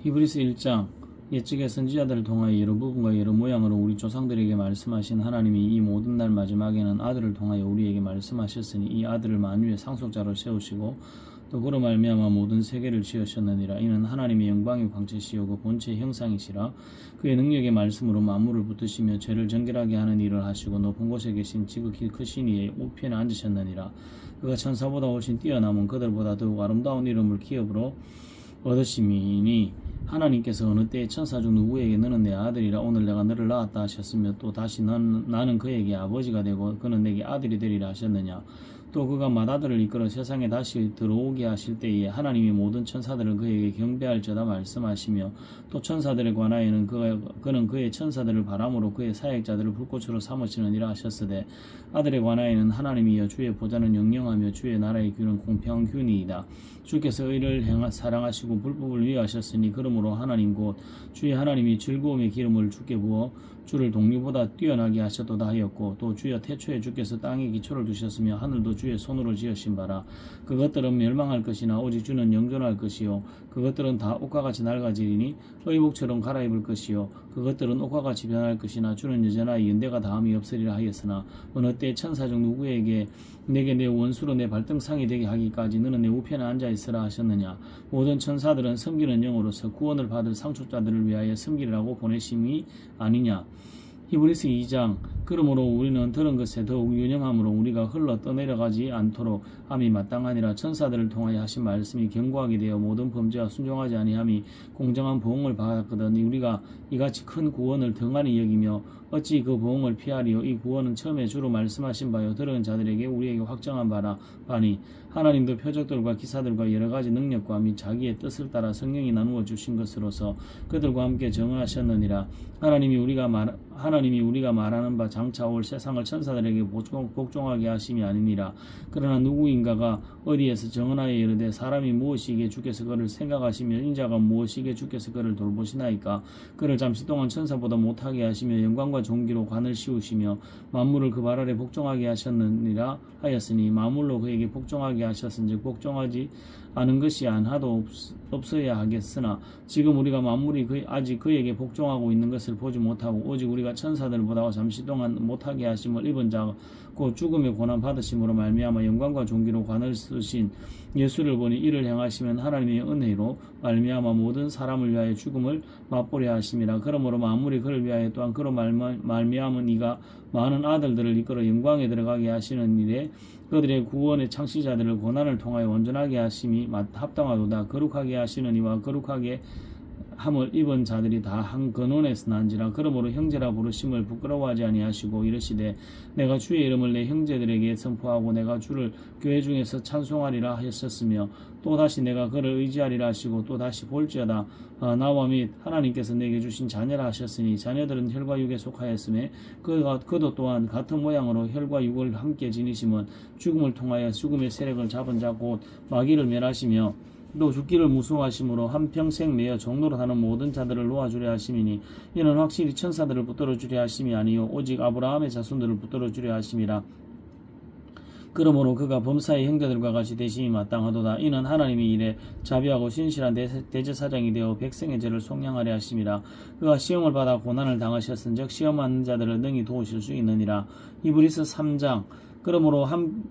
히브리서 1장 옛적의 선지자들을 통하여 여러 부분과 여러 모양으로 우리 조상들에게 말씀하신 하나님이 이 모든 날 마지막에는 아들을 통하여 우리에게 말씀하셨으니 이 아들을 만유의 상속자로 세우시고 또 그로 말미암아 모든 세계를 지으셨느니라. 이는 하나님의 영광의 광채시요 그 본체의 형상이시라. 그의 능력의 말씀으로 만물을 붙드시며 죄를 정결하게 하는 일을 하시고 높은 곳에 계신 지극히 크신 이의 우편에 앉으셨느니라. 그가 천사보다 훨씬 뛰어남은 그들보다 더욱 아름다운 이름을 기업으로 얻으심이니 하나님께서 어느 때에 천사 중 누구에게 너는 내 아들이라 오늘 내가 너를 낳았다 하셨으며 또 다시 나는 그에게 아버지가 되고 그는 내게 아들이 되리라 하셨느냐. 또 그가 맏아들을 이끌어 세상에 다시 들어오게 하실 때에 하나님이 모든 천사들을 그에게 경배할지어다 말씀하시며 또 천사들에 관하여는 그는 그의 천사들을 바람으로 그의 사역자들을 불꽃으로 삼으시느니라 하셨으되 아들에 관하여는 하나님이여 주의 보좌는 영영하며 주의 나라의 균은 공평한 균이이다. 주께서 의를 사랑하시고 불법을 위하셨으니 그러므로 하나님 곧 주의 하나님이 즐거움의 기름을 주께 부어 주를 동류보다 뛰어나게 하셨도다 하였고 또 주여 태초에 주께서 땅에 기초를 두셨으며 하늘도 주의 손으로 지으신 바라. 그것들은 멸망할 것이나 오직 주는 영존할 것이요 그것들은 다 옷과 같이 낡아지리니 의복처럼 갈아입을 것이요 그것들은 옷과 같이 변할 것이나 주는 여전하여 연대가 다함이 없으리라 하였으나 어느 때 천사 중 누구에게 내게 내 원수로 내 발등상이 되게 하기까지 너는 내 우편에 앉아 있으라 하셨느냐. 모든 천사들은 섬기는 영으로서 구원을 받을 상속자들을 위하여 섬기라고 보내심이 아니냐. 히브리서 2장 그러므로 우리는 들은 것에 더욱 유념함으로 우리가 흘러 떠내려가지 않도록 함이 마땅하니라. 천사들을 통하여 하신 말씀이 견고하게 되어 모든 범죄와 순종하지 아니함이 공정한 보응을 받았거든 우리가 이같이 큰 구원을 등한히 여기며 어찌 그 보응을 피하리요. 이 구원은 처음에 주로 말씀하신 바요 들은 자들에게 우리에게 확정한 바니 하나님도 표적들과 기사들과 여러가지 능력과 및 자기의 뜻을 따라 성령이 나누어 주신 것으로서 그들과 함께 정하셨느니라. 하나님이 우리가 말하는 바 장차 올 세상을 천사들에게 복종하게 하심이 아니니라. 그러나 누구인가가 어디에서 정언하여 이르되 사람이 무엇이기에 주께서 그를 생각하시며 인자가 무엇이기에 주께서 그를 돌보시나이까. 그를 잠시 동안 천사보다 못하게 하시며 영광과 존귀로 관을 씌우시며 만물을 그 발 아래 복종하게 하셨느니라 하였으니 만물로 그에게 복종하게 하셨은즉 복종하지 않은 것이 안하도 없어야 하겠으나 지금 우리가 만물이 아직 그에게 복종하고 있는 것을 보지 못하고 오직 우리가 천사들보다 잠시 동안 못하게 하심을 입은 자 곧 죽음의 고난 받으심으로 말미암아 영광과 존귀로 관을 쓰신 예수를 보니 이를 행하시면 하나님의 은혜로 말미암아 모든 사람을 위하여 죽음을 맛보려 하심이라. 그러므로 만물이 그를 위하여 또한 그로 말미암은 이가 많은 아들들을 이끌어 영광에 들어가게 하시는 일에 그들의 구원의 창시자들을 고난을 통하여 온전하게 하심이 합당하도다. 거룩하게 하시는 이와 거룩하게 함을 입은 자들이 다 한 근원에서 난지라. 그러므로 형제라 부르심을 부끄러워하지 아니하시고 이르시되 내가 주의 이름을 내 형제들에게 선포하고 내가 주를 교회 중에서 찬송하리라 하셨으며 또다시 내가 그를 의지하리라 하시고 또다시 볼지어다 나와 및 하나님께서 내게 주신 자녀라 하셨으니 자녀들은 혈과 육에 속하였음에 그도 또한 같은 모양으로 혈과 육을 함께 지니심은 죽음을 통하여 죽음의 세력을 잡은 자 곧 마귀를 멸하시며 또 죽기를 무서워하심으로 한평생 매여 종로로 하는 모든 자들을 놓아주려 하심이니 이는 확실히 천사들을 붙들어 주려 하심이 아니요 오직 아브라함의 자손들을 붙들어 주려 하심이라. 그러므로 그가 범사의 형제들과 같이 대심이 마땅하도다. 이는 하나님이 이래 자비하고 신실한 대제사장이 되어 백성의 죄를 속량하려 하심이라. 그가 시험을 받아 고난을 당하셨은즉 시험하는 자들을 능히 도우실 수 있느니라. 히브리서 3장 그러므로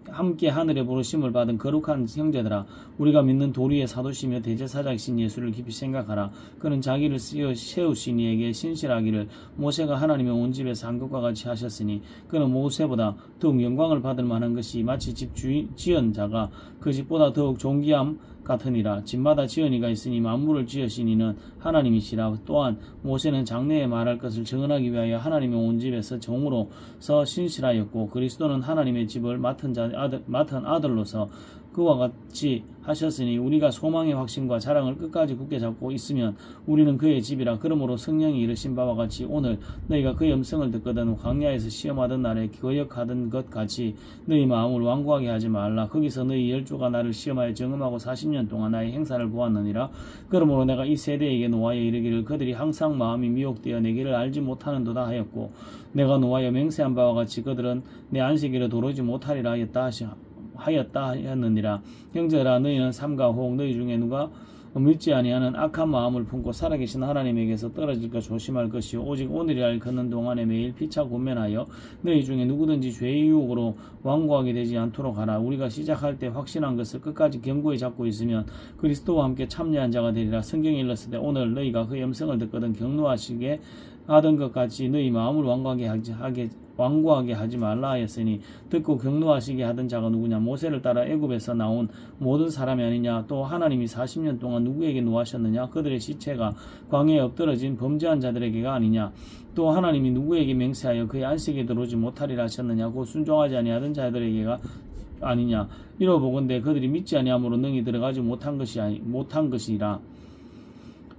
함께 하늘에 부르심을 받은 거룩한 형제들아 우리가 믿는 도리의 사도시며 대제사장이신 예수를 깊이 생각하라. 그는 자기를 세우신 이에게 신실하기를 모세가 하나님의 온 집에서 한 것과 같이 하셨으니 그는 모세보다 더욱 영광을 받을 만한 것이 마치 집 지은 자가 그 집보다 더욱 존귀함 같으니라. 집마다 지은이가 있으니 만물을 지으신 이는 하나님이시라. 또한 모세는 장래에 말할 것을 정언하기 위하여 하나님의 온 집에서 종으로서 신실하였고 그리스도는 하나님의 집을 맡은 아들로서 그와 같이 하셨으니 우리가 소망의 확신과 자랑을 끝까지 굳게 잡고 있으면 우리는 그의 집이라. 그러므로 성령이 이르신 바와 같이 오늘 너희가 그의 음성을 듣거든 광야에서 시험하던 날에 거역하던 것 같이 너희 마음을 완고하게 하지 말라. 거기서 너희 열조가 나를 시험하여 정음하고 40년 동안 나의 행사를 보았느니라. 그러므로 내가 이 세대에게 노하여 이르기를 그들이 항상 마음이 미혹되어 내게를 알지 못하는도다 하였고 내가 노하여 맹세한 바와 같이 그들은 내 안식일에 도로지 못하리라 하였느니라. 형제들아 너희는 삼가 혹 너희 중에 누가 믿지 아니하는 악한 마음을 품고 살아계신 하나님에게서 떨어질까 조심할 것이요 오직 오늘이라 걷는 동안에 매일 피차 권면하여 너희 중에 누구든지 죄의 유혹으로 완고하게 되지 않도록 하라. 우리가 시작할 때 확신한 것을 끝까지 견고히 잡고 있으면 그리스도와 함께 참여한 자가 되리라. 성경에 일렀으되 오늘 너희가 그 음성을 듣거든 경노하시게 하던 것 같이 너희 마음을 완고하게 하지 말라 하였으니 듣고 경노하시게 하던 자가 누구냐? 모세를 따라 애굽에서 나온 모든 사람이 아니냐? 또 하나님이 40년 동안 누구에게 노하셨느냐? 그들의 시체가 광야에 엎드러진 범죄한 자들에게가 아니냐? 또 하나님이 누구에게 맹세하여 그의 안식에 들어오지 못하리라 하셨느냐? 곧 순종하지 아니하던 자들에게가 아니냐? 이러보건대 그들이 믿지 아니함으로 능히 들어가지 못한 것이라.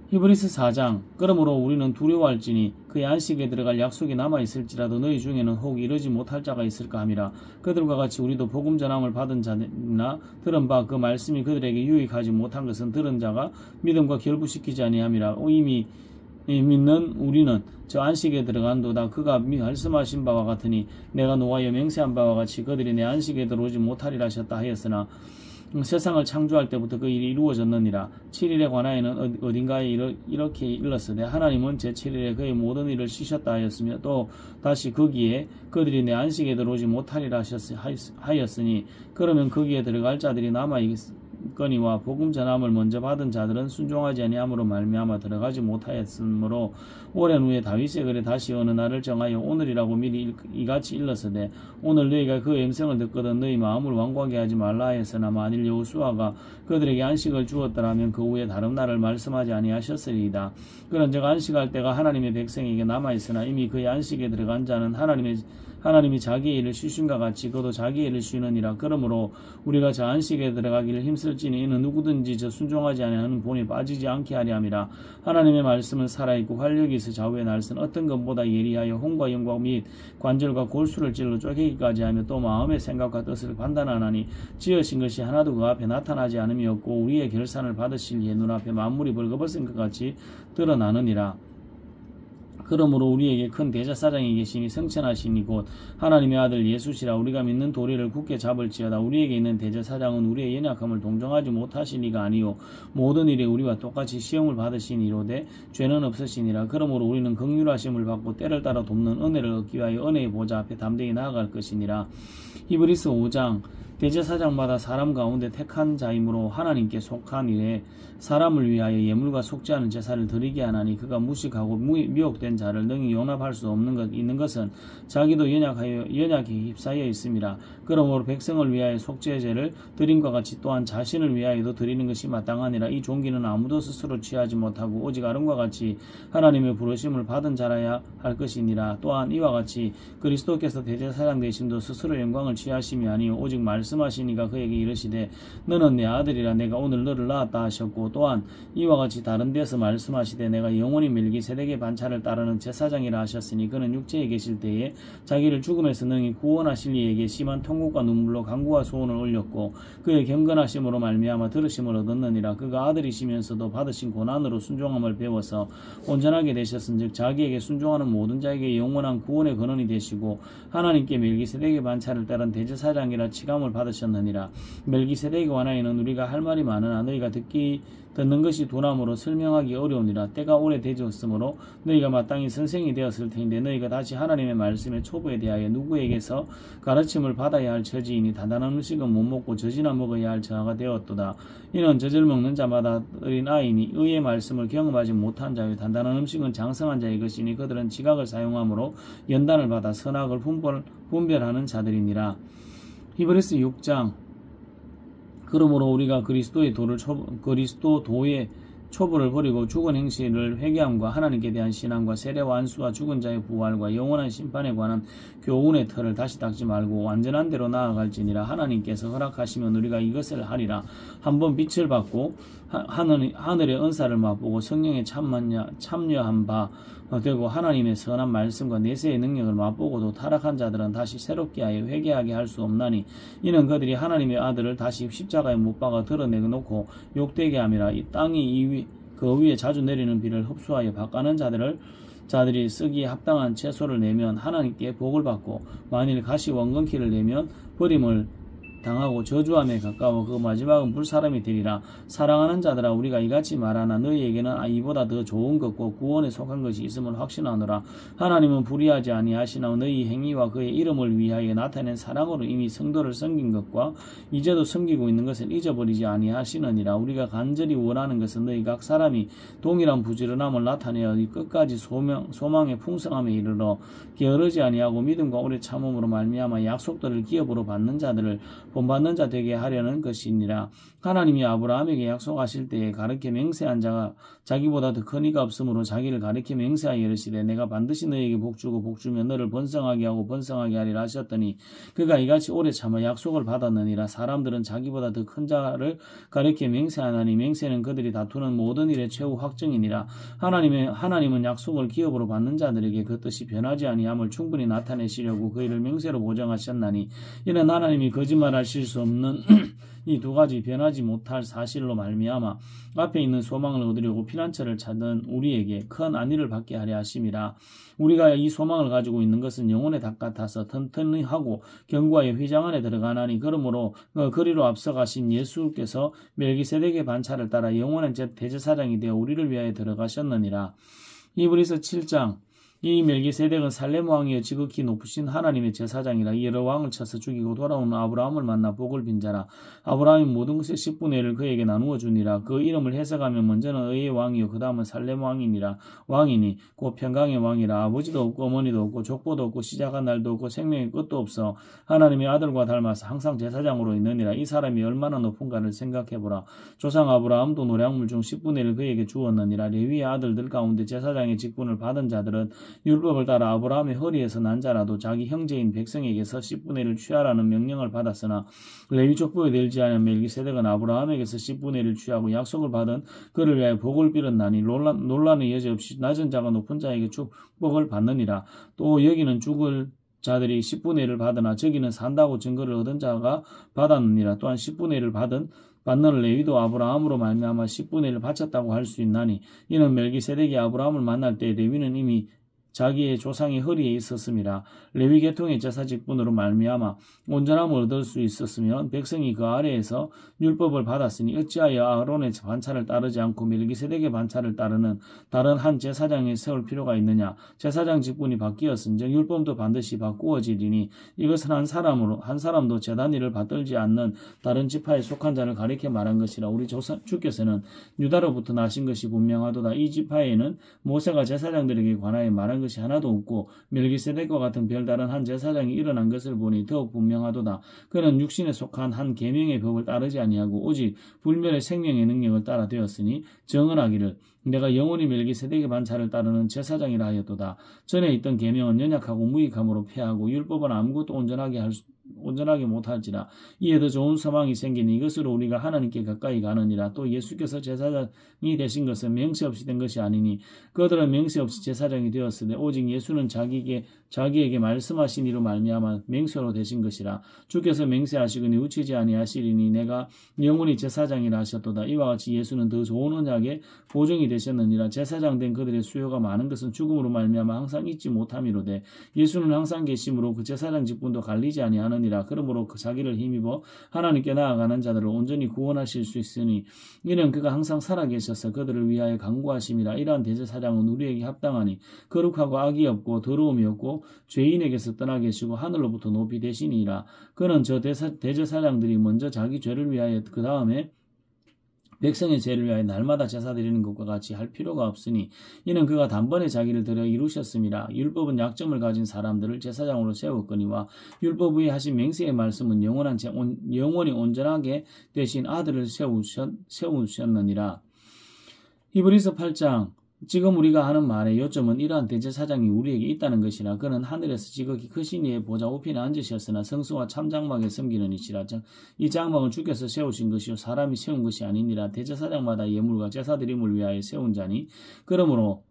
히브리서 4장 그러므로 우리는 두려워할지니 그의 안식에 들어갈 약속이 남아있을지라도 너희 중에는 혹 이르지 못할 자가 있을까 함이라. 그들과 같이 우리도 복음 전함을 받은 자나 들은 바 그 말씀이 그들에게 유익하지 못한 것은 들은 자가 믿음과 결부시키지 아니함이라. 이미 믿는 우리는 저 안식에 들어간도다. 그가 말씀하신 바와 같으니 내가 노하여 맹세한 바와 같이 그들이 내 안식에 들어오지 못하리라 하셨다 하였으나 세상을 창조할 때부터 그 일이 이루어졌느니라. 7일에 관하여는 어딘가에 이렇게 일렀으되 하나님은 제7일에 그의 모든 일을 쉬셨다 하였으며 또 다시 거기에 그들이 내 안식에 들어오지 못하리라 하였으니 그러면 거기에 들어갈 자들이 남아있거니와 복음 전함을 먼저 받은 자들은 순종하지 아니함으로 말미암아 들어가지 못하였으므로 오랜 후에 다윗의 글에 다시 어느 날을 정하여 오늘이라고 미리 이같이 일렀으되 오늘 너희가 그 음성을 듣거든 너희 마음을 완고하게 하지 말라 하였으나 만일 여호수아가 그들에게 안식을 주었더라면 그 후에 다른 날을 말씀하지 아니하셨으리이다. 그런즉 안식할 때가 하나님의 백성에게 남아있으나 이미 그의 안식에 들어간 자는 하나님이 자기의 일을 쉬신과 같이 그도 자기의 일을 쉬느니라. 그러므로 우리가 저 안식에 들어가기를 힘쓸지니 이는 누구든지 저 순종하지 아니하는 본에 빠지지 않게 하려 함이라. 하나님의 말씀은 살아있고 활력이 있어 좌우의 날선 어떤 것보다 예리하여 혼과 영과 및 관절과 골수를 찔러 쪼개기까지 하며 또 마음의 생각과 뜻을 판단하나니 지으신 것이 하나도 그 앞에 나타나지 않음이 없고 우리의 결산을 받으실 이의 눈앞에 만물이 벌거벗은 것 같이 드러나느니라. 그러므로 우리에게 큰 대제사장이 계시니 성천하시니 곧 하나님의 아들 예수시라. 우리가 믿는 도리를 굳게 잡을지어다. 우리에게 있는 대제사장은 우리의 연약함을 동정하지 못하시니가 아니요 모든 일에 우리와 똑같이 시험을 받으시니로되 죄는 없으시니라. 그러므로 우리는 긍휼하심을 받고 때를 따라 돕는 은혜를 얻기 위하여 은혜의 보좌 앞에 담대히 나아갈 것이니라. 히브리서 5장 대제사장마다 사람 가운데 택한 자이므로 하나님께 속한 일에 사람을 위하여 예물과 속지 않은 제사를 드리게 하나니 그가 무식하고 미혹된 자를 능히 용납할 수 있는 것은 자기도 연약에 휩싸여 있음이라. 그러므로 백성을 위하여 속죄제를 드림과 같이 또한 자신을 위하여도 드리는 것이 마땅하니라. 이 종기는 아무도 스스로 취하지 못하고 오직 아론과 같이 하나님의 부르심을 받은 자라야 할 것이니라. 또한 이와 같이 그리스도께서 대제사장 되심도 스스로 영광을 취하심이 아니요 오직 말씀하시니가 그에게 이르시되 너는 내 아들이라 내가 오늘 너를 낳았다 하셨고 또한 이와 같이 다른 데서 말씀하시되 내가 영원히 멜기세덱의 반차를 따르는 제사장이라 하셨으니 그는 육체에 계실 때에 자기를 죽음에서 능히 구원하실 이에게 심한 통곡과 눈물로 간구와 소원을 올렸고 그의 경건하심으로 말미암아 들으심을 얻었느니라. 그가 아들이시면서도 받으신 고난으로 순종함을 배워서 온전하게 되셨은즉 자기에게 순종하는 모든 자에게 영원한 구원의 근원이 되시고 하나님께 멜기세덱의 반차를 따른 대제사장이라 칭함을 받으셨느니라. 멜기세덱에 관하여는 우리가 할 말이 많으나 너희가 듣는 것이 도람으로 설명하기 어려우니라. 때가 오래되었으므로 너희가 마땅히 선생이 되었을 터인데 너희가 다시 하나님의 말씀의 초보에 대하여 누구에게서 가르침을 받아야 할 처지이니 단단한 음식은 못 먹고 젖이나 먹어야 할 처가 되었도다. 이는 젖을 먹는 자마다 어린 아이니 의의 말씀을 경험하지 못한 자요 단단한 음식은 장성한 자의 것이니 그들은 지각을 사용함으로 연단을 받아 선악을 분별하는 자들이니라. 히브리서 6장 그러므로 우리가 그리스도의 초보를 버리고 죽은 행실을 회개함과 하나님께 대한 신앙과 세례와 안수와 죽은 자의 부활과 영원한 심판에 관한 교훈의 틀을 다시 닦지 말고 완전한 대로 나아갈지니라. 하나님께서 허락하시면 우리가 이것을 하리라. 한번 빛을 받고 하늘의 은사를 맛보고 성령에 참여한 바 되고 하나님의 선한 말씀과 내세의 능력을 맛보고도 타락한 자들은 다시 새롭게 하여 회개하게 할 수 없나니 이는 그들이 하나님의 아들을 다시 십자가에 못 박아 드러내놓고 욕되게 함이라. 이 땅이 그 위에 자주 내리는 비를 흡수하여 밭가는 자들이 쓰기에 합당한 채소를 내면 하나님께 복을 받고 만일 가시 원근키를 내면 버림을 당하고 저주함에 가까워 그 마지막은 불사람이 되리라. 사랑하는 자들아, 우리가 이같이 말하나 너희에게는 이보다 더 좋은 것과 구원에 속한 것이 있음을 확신하노라. 하나님은 불의하지 아니하시나 너희 행위와 그의 이름을 위하여 나타낸 사랑으로 이미 성도를 섬긴 것과 이제도 섬기고 있는 것을 잊어버리지 아니하시느니라. 우리가 간절히 원하는 것은 너희 각 사람이 동일한 부지런함을 나타내어 끝까지 소망의 풍성함에 이르러 게으르지 아니하고 믿음과 오래 참음으로 말미암아 약속들을 기업으로 받는 자들을 본받는 자 되게 하려는 것이니라. 하나님이 아브라함에게 약속하실 때에 가르쳐 맹세한 자가 자기보다 더 큰 이가 없으므로 자기를 가르쳐 맹세하여 이르시되 내가 반드시 너에게 복주고 복주며 너를 번성하게 하고 번성하게 하리라 하셨더니 그가 이같이 오래 참아 약속을 받았느니라. 사람들은 자기보다 더 큰 자를 가르쳐 맹세하나니 맹세는 그들이 다투는 모든 일의 최후 확정이니라. 하나님은 약속을 기업으로 받는 자들에게 그 뜻이 변하지 아니함을 충분히 나타내시려고 그 일을 맹세로 보장하셨나니 이는 하나님이 거짓말하실 수 없는 이 두 가지 변하지 못할 사실로 말미암아 앞에 있는 소망을 얻으려고 피난처를 찾은 우리에게 큰 안위를 받게 하려 하심이라. 우리가 이 소망을 가지고 있는 것은 영혼의 닭 같아서 튼튼히 하고 견고하여 휘장 안에 들어가나니 그러므로 그리로 앞서가신 예수께서 멜기세덱의 반차를 따라 영원한 대제사장이 되어 우리를 위하여 들어가셨느니라. 히브리서 7장. 이 멜기세덱은 살렘 왕이여 지극히 높으신 하나님의 제사장이라. 이 여러 왕을 쳐서 죽이고 돌아오는 아브라함을 만나 복을 빈 자라. 아브라함이 모든 것의 10분의 1을 그에게 나누어 주니라. 그 이름을 해석하면 먼저는 의의 왕이요 그 다음은 살렘 왕이니라. 왕이니 곧 평강의 왕이라. 아버지도 없고 어머니도 없고 족보도 없고 시작한 날도 없고 생명의 끝도 없어 하나님의 아들과 닮아서 항상 제사장으로 있느니라. 이 사람이 얼마나 높은가를 생각해보라. 조상 아브라함도 노량물 중 10분의 1을 그에게 주었느니라. 레위의 아들들 가운데 제사장의 직분을 받은 자들은 율법을 따라 아브라함의 허리에서 난 자라도 자기 형제인 백성에게서 10분의 1을 취하라는 명령을 받았으나 레위 족보에 들지 않은 멜기세덱은 아브라함에게서 10분의 1을 취하고 약속을 받은 그를 위하여 복을 빌었나니 논란의 여지없이 낮은 자가 높은 자에게 축복을 받느니라. 또 여기는 죽을 자들이 10분의 1을 받으나 저기는 산다고 증거를 얻은 자가 받았느니라. 또한 10분의 1을 받는 레위도 아브라함으로 말미암아 10분의 1을 바쳤다고 할 수 있나니 이는 멜기세덱이 아브라함을 만날 때 레위는 이미 자기의 조상의 허리에 있었음이라. 레위 계통의 제사 직분으로 말미암아 온전함을 얻을 수 있었으면 백성이 그 아래에서 율법을 받았으니 어찌하여 아론의 반차를 따르지 않고 멜기세덱의 반차를 따르는 다른 한 제사장에 세울 필요가 있느냐. 제사장 직분이 바뀌었은즉 율법도 반드시 바꾸어지리니 이것은 한 사람도 제단 일을 받들지 않는 다른 지파에 속한 자를 가리켜 말한 것이라. 우리 주께서는 유다로부터 나신 것이 분명하도다. 이 지파에는 모세가 제사장들에게 관하여 말한 것이 하나도 없고 멜기세덱과 같은 별다른 한 제사장이 일어난 것을 보니 더욱 분명하도다. 그는 육신에 속한 한 계명의 법을 따르지 아니하고 오직 불멸의 생명의 능력을 따라 되었으니 정언하기를 내가 영원히 멜기세덱의 반차를 따르는 제사장이라 하였도다. 전에 있던 계명은 연약하고 무익함으로 폐하고 율법은 아무것도 온전하게 못할지라. 이에 더 좋은 소망이 생기니 이것으로 우리가 하나님께 가까이 가느니라. 또 예수께서 제사장이 되신 것은 맹세 없이 된 것이 아니니 그들은 맹세 없이 제사장이 되었으되 오직 예수는 자기에게 말씀하신 이로 말미암아 맹세로 되신 것이라. 주께서 맹세하시거니 우치지 아니하시리니 내가 영원히 제사장이라 하셨도다. 이와 같이 예수는 더 좋은 언약의 보증이 되셨느니라. 제사장 된 그들의 수요가 많은 것은 죽음으로 말미암아 항상 잊지 못함이로되 예수는 항상 계심으로 그 제사장 직분도 갈리지 아니하느니라. 그러므로 그 자기를 힘입어 하나님께 나아가는 자들을 온전히 구원하실 수 있으니 이는 그가 항상 살아계셔서 그들을 위하여 간구하심이라. 이러한 대제사장은 우리에게 합당하니 거룩하고 악이 없고 더러움이 없고 죄인에게서 떠나 계시고 하늘로부터 높이 되시니라. 그는 저 대제사장들이 먼저 자기 죄를 위하여 그 다음에 백성의 죄를 위하여 날마다 제사 드리는 것과 같이 할 필요가 없으니 이는 그가 단번에 자기를 들여 이루셨음이라. 율법은 약점을 가진 사람들을 제사장으로 세웠거니와 율법 위에 하신 맹세의 말씀은 영원히 온전하게 되신 아들을 세우셨느니라. 히브리서 8장. 지금 우리가 하는 말의 요점은 이러한 대제사장이 우리에게 있다는 것이라. 그는 하늘에서 지극히 크신 이의 보좌 우편에 앉으셨으나 성수와 참장막에 섬기는 이시라. 이 장막은 주께서 세우신 것이요 사람이 세운 것이 아니니라. 대제사장마다 예물과 제사드림을 위하여 세운 자니 그러므로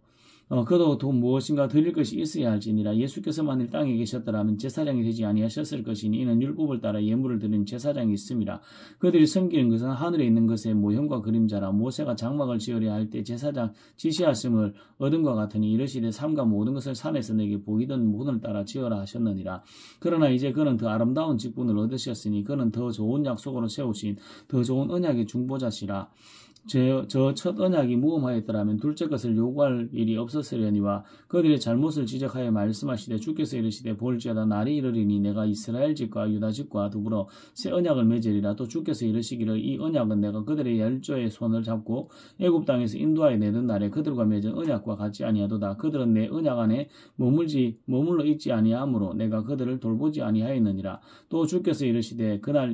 그도 또 무엇인가 드릴 것이 있어야 할지니라. 예수께서 만일 땅에 계셨더라면 제사장이 되지 아니하셨을 것이니 이는 율법을 따라 예물을 드리는 제사장이 있습니다. 그들이 섬기는 것은 하늘에 있는 것의 모형과 그림자라. 모세가 장막을 지으려 할 때 제사장 지시하심을 얻음과 같으니 이르시되 삼가 모든 것을 산에서 내게 보이던 문을 따라 지어라 하셨느니라. 그러나 이제 그는 더 아름다운 직분을 얻으셨으니 그는 더 좋은 약속으로 세우신 더 좋은 언약의 중보자시라. 저 첫 언약이 무험하였더라면 둘째 것을 요구할 일이 없었으려니와 그들의 잘못을 지적하여 말씀하시되 주께서 이르시되 볼지어다 날이 이르리니 내가 이스라엘 집과 유다 집과 더불어 새 언약을 맺으리라. 또 주께서 이르시기를 이 언약은 내가 그들의 열조의 손을 잡고 애굽 땅에서 인도하여 내던 날에 그들과 맺은 언약과 같지 아니하도다. 그들은 내 언약 안에 머물러 있지 아니하므로 내가 그들을 돌보지 아니하였느니라. 또 주께서 이르시되 그날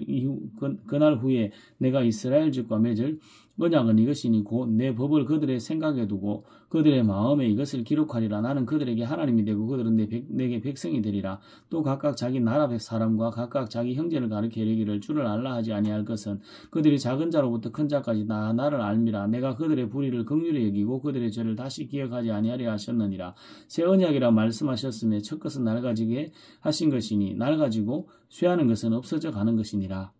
후에 내가 이스라엘 집과 맺을 언약은 이것이니 곧 내 법을 그들의 생각에 두고 그들의 마음에 이것을 기록하리라. 나는 그들에게 하나님이 되고 그들은 내게 백성이 되리라. 또 각각 자기 나라 사람과 각각 자기 형제를 가르쳐 이르기를 주를 알라 하지 아니할 것은 그들이 작은 자로부터 큰 자까지 나를 알미라. 내가 그들의 불의를 긍휼히 여기고 그들의 죄를 다시 기억하지 아니하리라 하셨느니라. 새 언약이라 말씀하셨음에 첫 것은 낡아지게 하신 것이니 낡아지고 쇠하는 것은 없어져 가는 것이니라.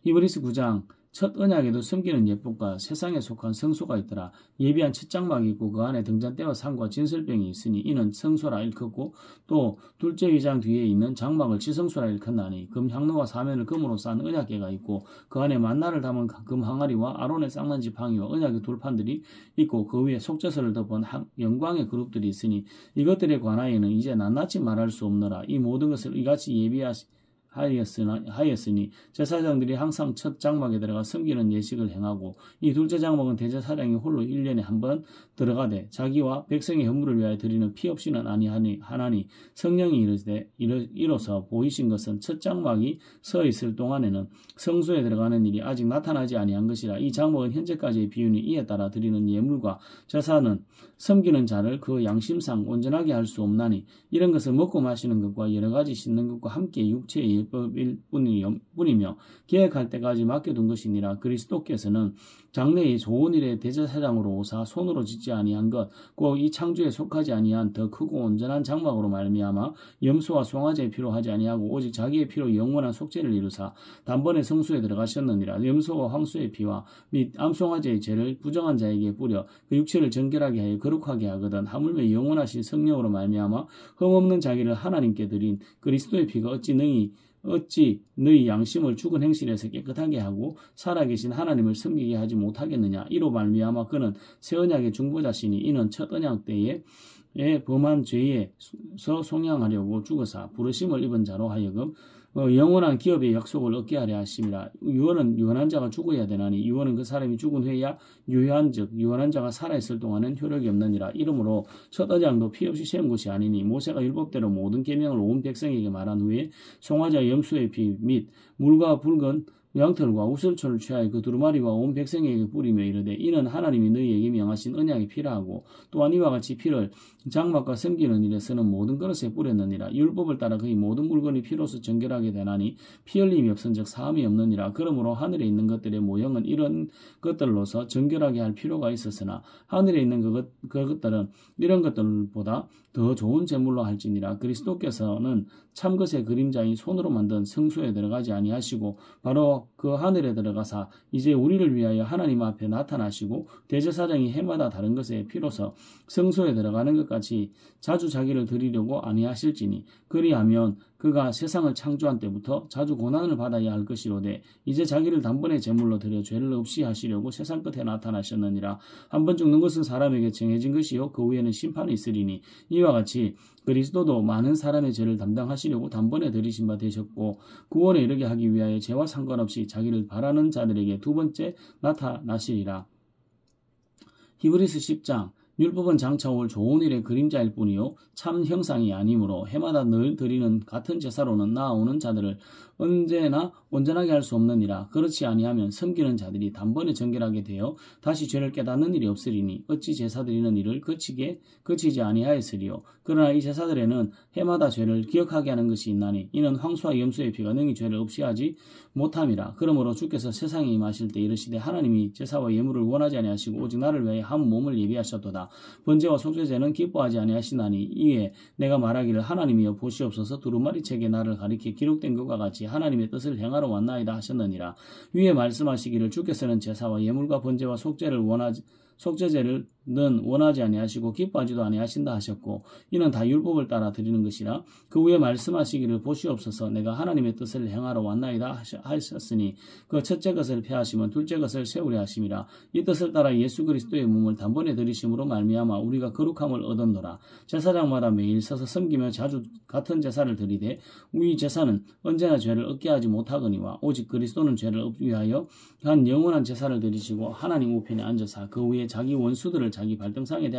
히브리서 9장 첫 언약에도 섬기는 예법과 세상에 속한 성소가 있더라. 예비한 첫 장막이 있고 그 안에 등잔대와 상과 진설병이 있으니 이는 성소라 일컫고 또 둘째 위장 뒤에 있는 장막을 지성소라 일컫나니 금 향로와 사면을 금으로 싼 언약궤가 있고 그 안에 만나를 담은 금 항아리와 아론의 쌍난지 방위와 언약의 돌판들이 있고 그 위에 속죄서를 덮은 영광의 그룹들이 있으니 이것들에 관하여는 이제 낱낱이 말할 수 없노라. 이 모든 것을 이같이 하였으니 제사장들이 항상 첫 장막에 들어가 섬기는 예식을 행하고 이 둘째 장막은 대제사장이 홀로 1년에 한 번 들어가되 자기와 백성의 허물을 위하여 드리는 피 없이는 아니하니 성령이 이로써 보이신 것은 첫 장막이 서 있을 동안에는 성소에 들어가는 일이 아직 나타나지 아니한 것이라. 이 장막은 현재까지의 비유니 이에 따라 드리는 예물과 제사는 섬기는 자를 그 양심상 온전하게 할 수 없나니 이런 것을 먹고 마시는 것과 여러 가지 씻는 것과 함께 육체의 예법일 뿐이며 계획할 때까지 맡겨둔 것이니라. 그리스도께서는 장래의 좋은 일의 대제사장으로 오사 손으로 짓지 아니한 것 곧 이 창조에 속하지 아니한 더 크고 온전한 장막으로 말미암아 염소와 송아지의 피로 하지 아니하고 오직 자기의 피로 영원한 속죄를 이루사 단번에 성소에 들어가셨느니라. 염소와 황소의 피와 및 암송아지의 죄를 부정한 자에게 뿌려 그 육체를 정결하게 하여 거룩하게 하거든 하물며 영원하신 성령으로 말미암아 흠없는 자기를 하나님께 드린 그리스도의 피가 어찌 너희 양심을 죽은 행실에서 깨끗하게 하고 살아계신 하나님을 섬기게 하지 못하겠느냐. 이로 말미암아 그는 새 언약의 중보자시니 이는 첫 언약 때에 범한 죄에서 속량하려고 죽어사 부르심을 입은 자로 하여금 영원한 기업의 약속을 얻게 하려 하심이라. 유언은 유언한 자가 죽어야 되나니 유언은 그 사람이 죽은 후에야 유효한즉 유언한 자가 살아있을 동안은 효력이 없느니라. 이러므로 첫 언약도 피 없이 세운 것이 아니니 모세가 율법대로 모든 계명을 온 백성에게 말한 후에 송아지와 염소의 피 및 물과 붉은 양털과 우슬초를 취하여 그 두루마리와 온 백성에게 뿌리며 이르되 이는 하나님이 너희에게 명하신 언약의 피라 하고 또한 이와 같이 피를 장막과 섬기는 일에 쓰는 모든 그릇에 뿌렸느니라. 율법을 따라 그의 모든 물건이 피로서 정결하게 되나니 피 흘림이 없은즉 사함이 없느니라. 그러므로 하늘에 있는 것들의 모형은 이런 것들로서 정결하게 할 필요가 있었으나 하늘에 있는 그것들은 이런 것들보다 더 좋은 제물로 할지니라. 그리스도께서는 참것의 그림자인 손으로 만든 성소에 들어가지 아니하시고 바로 그 하늘에 들어가사 이제 우리를 위하여 하나님 앞에 나타나시고 대제사장이 해마다 다른 것에 피로서 성소에 들어가는 것 같이 자주 자기를 드리려고 아니하실지니 그리하면 그가 세상을 창조한 때부터 자주 고난을 받아야 할 것이로되 이제 자기를 단번에 제물로 드려 죄를 없이 하시려고 세상 끝에 나타나셨느니라. 한번 죽는 것은 사람에게 정해진 것이요 그 후에는 심판이 있으리니 이와 같이 그리스도도 많은 사람의 죄를 담당하시려고 단번에 들이신 바 되셨고 구원에 이르게 하기 위하여 죄와 상관없이 자기를 바라는 자들에게 두 번째 나타나시리라. 히브리서 10장 율법은 장차 올 좋은 일의 그림자일 뿐이요 참 형상이 아니므로 해마다 늘 드리는 같은 제사로는 나아오는 자들을 언제나 온전하게 할 수 없느니라. 그렇지 아니하면 섬기는 자들이 단번에 정결하게 되어 다시 죄를 깨닫는 일이 없으리니 어찌 제사 드리는 일을 그치지 아니하였으리요. 그러나 이 제사들에는 해마다 죄를 기억하게 하는 것이 있나니 이는 황소와 염소의 피가 능히 죄를 없이 하지 못함이라. 그러므로 주께서 세상에 임하실 때 이르시되 하나님이 제사와 예물을 원하지 아니하시고 오직 나를 위하여 한 몸을 예비하셨도다. 번제와 속죄제는 기뻐하지 아니하시나니 이에 내가 말하기를 하나님이여 보시옵소서 두루마리 책에 나를 가리켜 기록된 것과 같이 하나님의 뜻을 행하러 왔나이다 하셨느니라. 위에 말씀하시기를 주께서는 제사와 예물과 번제와 속죄제를는 원하지 아니하시고 기뻐하지도 아니하신다 하셨고 이는 다 율법을 따라 드리는 것이라. 그 후에 말씀하시기를 보시옵소서 내가 하나님의 뜻을 행하러 왔나이다 하셨으니 그 첫째 것을 폐하시면 둘째 것을 세우려 하심이라. 이 뜻을 따라 예수 그리스도의 몸을 단번에 들이심으로 말미암아 우리가 거룩함을 얻었노라. 제사장마다 매일 서서 섬기며 자주 같은 제사를 드리되 이 제사는 언제나 죄를 얻게 하지 못하거니와 오직 그리스도는 죄를 위하여 한 영원한 제사를 드리시고 하나님 우편에 앉으사 그 후에 자기 원수들을 자기 발등상에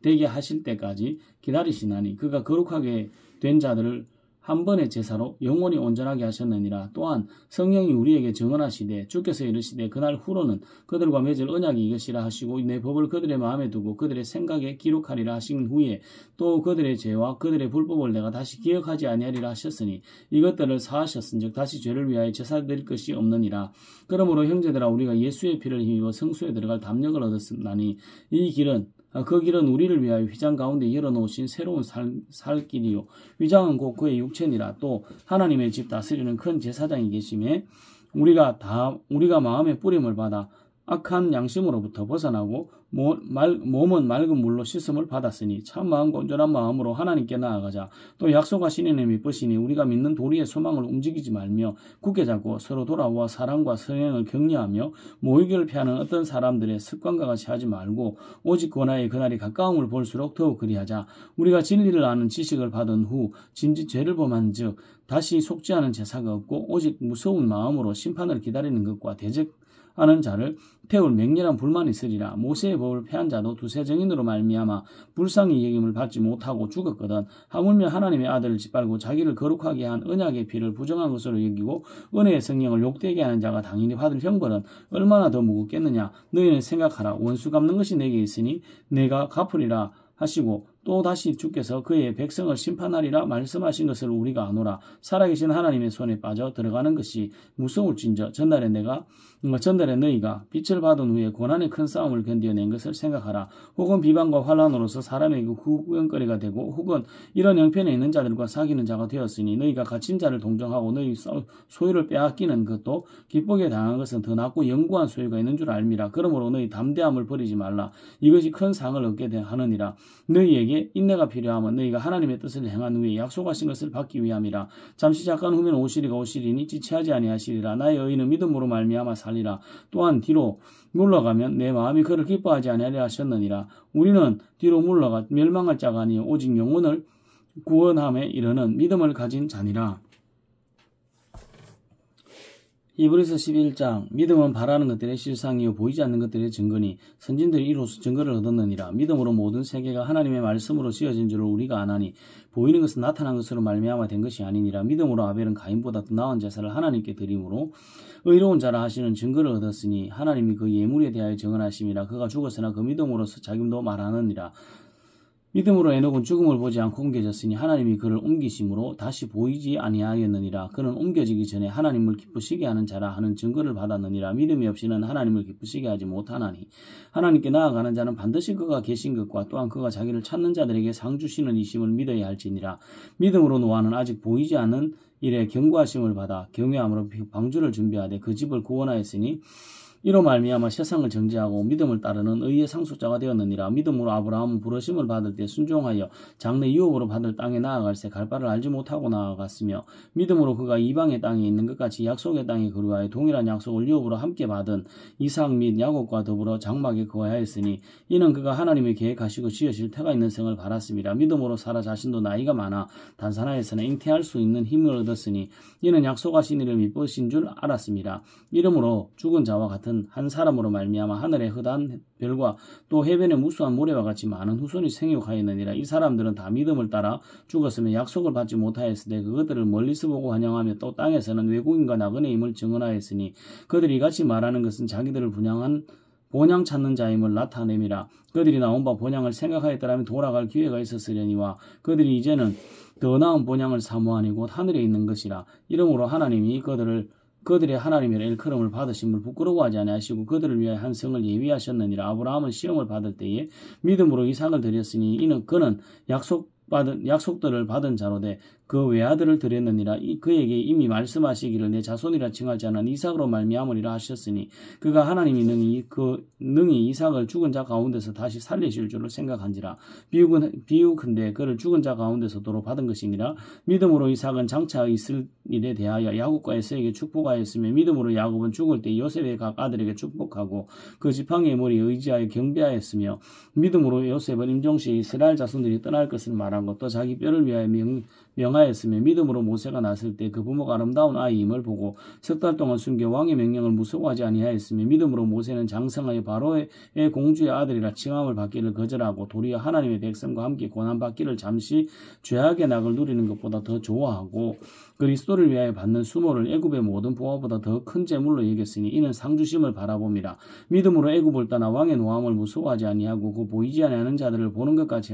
되게 하실 때까지 기다리시나니 그가 거룩하게 된 자들을 한 번의 제사로 영원히 온전하게 하셨느니라. 또한 성령이 우리에게 증언하시되 주께서 이르시되 그날 후로는 그들과 맺을 언약이 이것이라 하시고 내 법을 그들의 마음에 두고 그들의 생각에 기록하리라 하신 후에 또 그들의 죄와 그들의 불법을 내가 다시 기억하지 아니하리라 하셨으니 이것들을 사하셨은즉 다시 죄를 위하여 제사 드릴 것이 없느니라. 그러므로 형제들아 우리가 예수의 피를 힘입어 성소에 들어갈 담력을 얻었나니 그 길은 우리를 위하여 휘장 가운데 열어놓으신 새로운 살 길이요 휘장은 곧 그의 육체니라. 또 하나님의 집 다스리는 큰 제사장이 계심에 우리가 마음의 뿌림을 받아 악한 양심으로부터 벗어나고 몸은 맑은 물로 씻음을 받았으니 참 마음과 온전한 마음으로 하나님께 나아가자. 또 약속하신 이는 미쁘시니 우리가 믿는 도리의 소망을 움직이지 말며 굳게 잡고 서로 돌아와 사랑과 선행을 격려하며 모이기를 피하는 어떤 사람들의 습관과 같이 하지 말고 오직 권하의 그날이 가까움을 볼수록 더욱 그리하자. 우리가 진리를 아는 지식을 받은 후 진지 죄를 범한 즉 다시 속죄하는 제사가 없고 오직 무서운 마음으로 심판을 기다리는 것과 대적하는 자를 태울 맹렬한 불만이 있으리라. 모세의 법을 폐한 자도 두세 증인으로 말미암아 불쌍히 여김을 받지 못하고 죽었거든. 하물며 하나님의 아들을 짓밟고 자기를 거룩하게 한 언약의 피를 부정한 것으로 여기고 은혜의 성령을 욕되게 하는 자가 당연히 받을 형벌은 얼마나 더 무겁겠느냐. 너희는 생각하라. 원수 갚는 것이 내게 있으니 내가 갚으리라 하시고 또 다시 주께서 그의 백성을 심판하리라 말씀하신 것을 우리가 아노라. 살아계신 하나님의 손에 빠져 들어가는 것이 무서울진저 전날에 너희가 빛을 받은 후에 고난의 큰 싸움을 견뎌낸 것을 생각하라. 혹은 비방과 환난으로서 사람에게 후연거리가 되고 혹은 이런 형편에 있는 자들과 사귀는 자가 되었으니 너희가 갇힌 자를 동정하고 너희 소유를 빼앗기는 것도 기쁘게 당한 것은 더 낫고 영구한 소유가 있는 줄 알미라. 그러므로 너희 담대함을 버리지 말라. 이것이 큰 상을 얻게 하느니라. 너희에게 인내가 필요하면 너희가 하나님의 뜻을 행한 후에 약속하신 것을 받기 위함이라. 잠시 잠깐 후면 오시리니 지체하지 아니하시리라. 나의 의인은 믿음으로 말미암아 살리라. 또한 뒤로 물러가면 내 마음이 그를 기뻐하지 아니하리라 하셨느니라. 우리는 뒤로 물러가 멸망할 자가 아니요 오직 영혼을 구원함에 이르는 믿음을 가진 자니라. 히브리서 11장 믿음은 바라는 것들의 실상이요 보이지 않는 것들의 증거니 선진들이 이로써 증거를 얻었느니라. 믿음으로 모든 세계가 하나님의 말씀으로 지어진 줄을 우리가 아나니 보이는 것은 나타난 것으로 말미암아 된 것이 아니니라. 믿음으로 아벨은 가인보다 더 나은 제사를 하나님께 드림으로 의로운 자라 하시는 증거를 얻었으니 하나님이 그 예물에 대하여 증언하심이라. 그가 죽었으나 그 믿음으로서 자기도 말하느니라. 믿음으로 에녹은 죽음을 보지 않고 옮겨졌으니 하나님이 그를 옮기심으로 다시 보이지 아니하였느니라. 그는 옮겨지기 전에 하나님을 기쁘시게 하는 자라 하는 증거를 받았느니라. 믿음이 없이는 하나님을 기쁘시게 하지 못하나니 하나님께 나아가는 자는 반드시 그가 계신 것과 또한 그가 자기를 찾는 자들에게 상 주시는 이심을 믿어야 할지니라. 믿음으로 노아는 아직 보이지 않는 일에 경고하심을 받아 경외함으로 방주를 준비하되 그 집을 구원하였으니 이로 말미암아 세상을 정죄하고 믿음을 따르는 의의 상속자가 되었느니라. 믿음으로 아브라함은 부르심을 받을 때 순종하여 장래 유업으로 받을 땅에 나아갈새 갈 바를 알지 못하고 나아갔으며 믿음으로 그가 이방의 땅에 있는 것 같이 약속의 땅에 거류하여 동일한 약속을 유업으로 함께 받은 이삭 및 야곱과 더불어 장막에 거하였으니 이는 그가 하나님의 계획하시고 지으실 태가 있는 생을 바랐습니다. 믿음으로 사라 자신도 나이가 많아 단산하였으나 잉태할 수 있는 힘을 얻었으니 이는 약속하신 이를 미쁘신 줄 알았습니다. 이러므로 죽은 자와 같은 같은 한 사람으로 말미암아 하늘의 흐단 별과 또 해변의 무수한 모래와 같이 많은 후손이 생육하였느니라. 이 사람들은 다 믿음을 따라 죽었으며 약속을 받지 못하였으되 그것들을 멀리서 보고 환영하며 또 땅에서는 외국인과 나그네임을 증언하였으니 그들이 이같이 말하는 것은 자기들을 본향 찾는 자임을 나타냄이라. 그들이 나온 바 본향을 생각하였더라면 돌아갈 기회가 있었으려니와 그들이 이제는 더 나은 본향을 사모하니 곧 하늘에 있는 것이라. 이러므로 하나님이 그들의 하나님의 일컬음을 받으심을 부끄러워하지 아니하시고 그들을 위하여 한 성을 예비하셨느니라. 아브라함은 시험을 받을 때에 믿음으로 이삭을 드렸으니 그는 약속들을 받은 자로되 그 외아들을 드렸느니라. 그에게 이미 말씀하시기를 내 자손이라 칭하지 않은 이삭으로 말미암으리라 하셨으니 그가 하나님이 능히 이삭을 죽은 자 가운데서 다시 살리실 줄을 생각한지라. 비유컨대 그를 죽은 자 가운데서 도로 받은 것이니라. 믿음으로 이삭은 장차 있을 일에 대하여 야곱과 에서에게 축복하였으며 믿음으로 야곱은 죽을 때 요셉의 각 아들에게 축복하고 그 지팡이의 머리에 의지하여 경배하였으며 믿음으로 요셉은 임종시에 이스라엘 자손들이 떠날 것을 말하고 또 자기 뼈를 위하여 명하였으며 믿음으로 모세가 났을 때 그 부모가 아름다운 아이임을 보고 석 달 동안 숨겨 왕의 명령을 무서워하지 아니하였으며 믿음으로 모세는 장성하여 바로의 공주의 아들이라 칭함을 받기를 거절하고 도리어 하나님의 백성과 함께 고난받기를 잠시 죄악의 낙을 누리는 것보다 더 좋아하고 그리스도를 위하여 받는 수모를 애굽의 모든 부하보다 더 큰 재물로 여겼으니 이는 상주심을 바라봅니다. 믿음으로 애굽을 떠나 왕의 노함을 무서워하지 아니하고 그 보이지 아니하는 자들을 보는 것 같이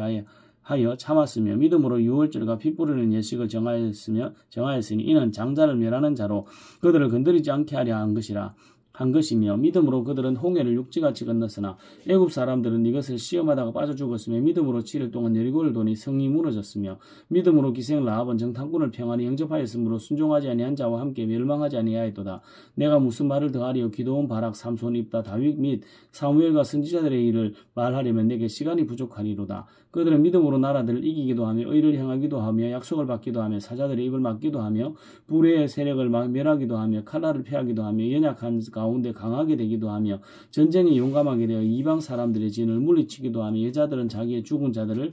하여 참았으며 믿음으로 유월절과 피 뿌리는 예식을 정하였으니 이는 장자를 멸하는 자로 그들을 건드리지 않게 하려 한 것이며 믿음으로 그들은 홍해를 육지같이 건넜으나 애굽 사람들은 이것을 시험하다가 빠져 죽었으며 믿음으로 7일 동안 여리고를 도니 성이 무너졌으며 믿음으로 기생 라합은 정탐꾼을 평안히 영접하였으므로 순종하지 아니한 자와 함께 멸망하지 아니하였도다. 내가 무슨 말을 더하리요? 기도온 바락 삼손 입다 다윗 및 사무엘과 선지자들의 일을 말하려면 내게 시간이 부족하리로다. 그들은 믿음으로 나라들을 이기기도 하며 의를 행하기도 하며 약속을 받기도 하며 사자들의 입을 막기도 하며 불의의 세력을 멸하기도 하며 칼날을 피하기도 하며 연약한 가운데 강하게 되기도 하며 전쟁에 용감하게 되어 이방 사람들의 진을 물리치기도 하며 여자들은 자기의 죽은 자들을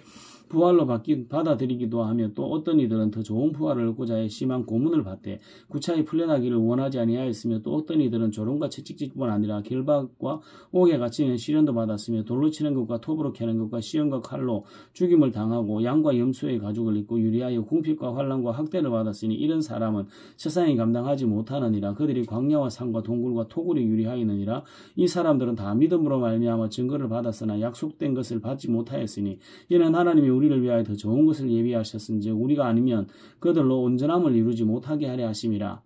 부활로 받아들이기도 하며 또 어떤 이들은 더 좋은 부활을 얻고자 해 심한 고문을 받되 구차히 풀려나기를 원하지 아니하였으며 또 어떤 이들은 조롱과 채찍질뿐 아니라 결박과 옥에 갇히는 시련도 받았으며 돌로 치는 것과 톱으로 캐는 것과 시험과 칼로 죽임을 당하고 양과 염소의 가죽을 입고 유리하여 궁핍과 환난과 학대를 받았으니 이런 사람은 세상이 감당하지 못하느니라. 그들이 광야와 산과 동굴과 토굴이 유리하였느니라. 이 사람들은 다 믿음으로 말미암아 증거를 받았으나 약속된 것을 받지 못하였으니 이는 하나님이 우리를 위하여 더 좋은 것을 예비하셨은지 우리가 아니면 그들로 온전함을 이루지 못하게 하려 하심이라.